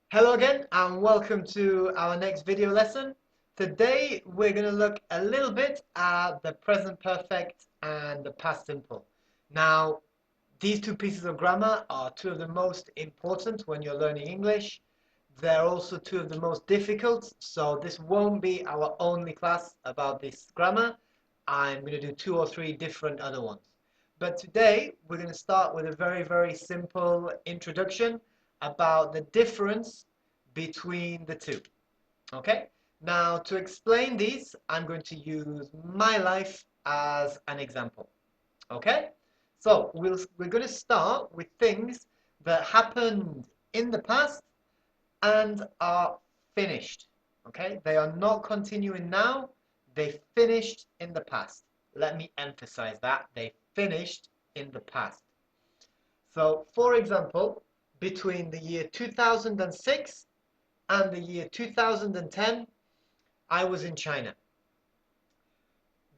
Hello again and welcome to our next video lesson. Today we're going to look a little bit at the present perfect and the past simple. Now, these two pieces of grammar are two of the most important when you're learning English. They're also two of the most difficult, so this won't be our only class about this grammar. I'm going to do two or three different other ones. But today we're going to start with a very simple introduction about the difference between the two. Okay? Now, to explain these, I'm going to use my life as an example. Okay? So, we're going to start with things that happened in the past and are finished. Okay? They are not continuing now, they finished in the past. Let me emphasize that. They finished in the past. So, for example, between the year 2006 and the year 2010, I was in China.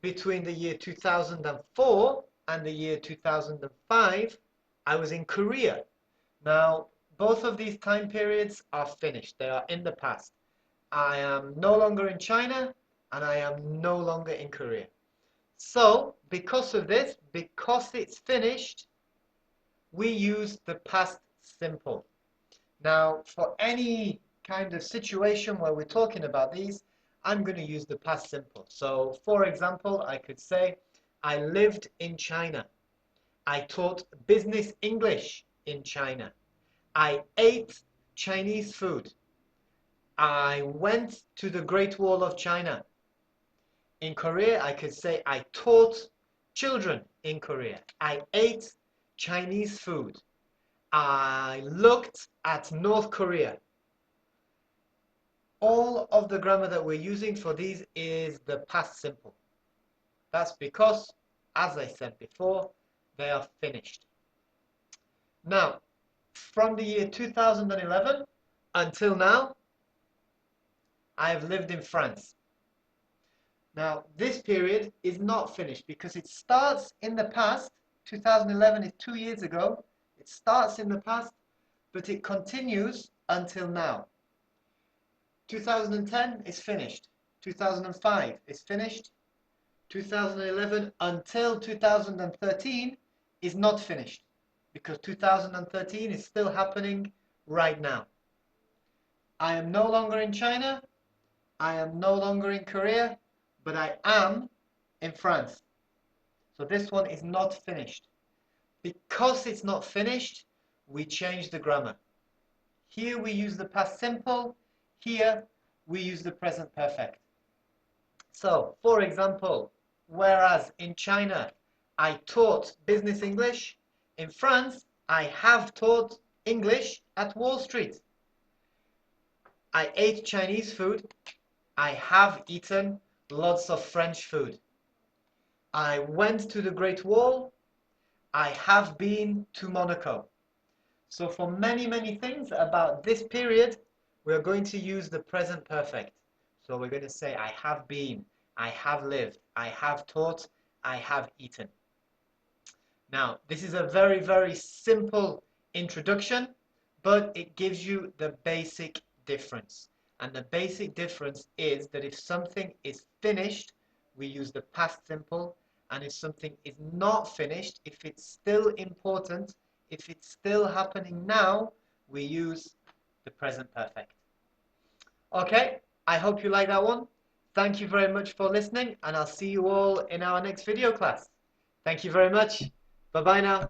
Between the year 2004 and the year 2005, I was in Korea. Now, both of these time periods are finished. They are in the past. I am no longer in China and I am no longer in Korea. So, because of this, because it's finished, we use the past simple. Now, for any kind of situation where we're talking about these, I'm going to use the past simple. So, for example, I could say, I lived in China. I taught business English in China. I ate Chinese food. I went to the Great Wall of China. In Korea, I could say, I taught children in Korea. I ate Chinese food. I looked at North Korea. All of the grammar that we're using for these is the past simple. That's because, as I said before, they are finished. Now, from the year 2011 until now, I have lived in France. Now, this period is not finished because it starts in the past. 2011 is 2 years ago. It starts in the past, but it continues until now. 2010 is finished. 2005 is finished. 2011 until 2013 is not finished because 2013 is still happening right now. I am no longer in China. I am no longer in Korea, but I am in France. So this one is not finished. Because it's not finished, we change the grammar. Here we use the past simple. Here we use the present perfect. So, for example, whereas in China I taught business English, in France I have taught English at Wall Street. I ate Chinese food. I have eaten lots of French food. I went to the Great Wall. I have been to Monaco. So for many things about this period, we're going to use the present perfect. So we're going to say, I have been, I have lived, I have taught, I have eaten. Now, this is a very simple introduction, but it gives you the basic difference. And the basic difference is that if something is finished, we use the past simple. And if something is not finished, if it's still important, if it's still happening now, we use the present perfect. Okay, I hope you like that one. Thank you very much for listening, and I'll see you all in our next video class. Thank you very much. Bye-bye now.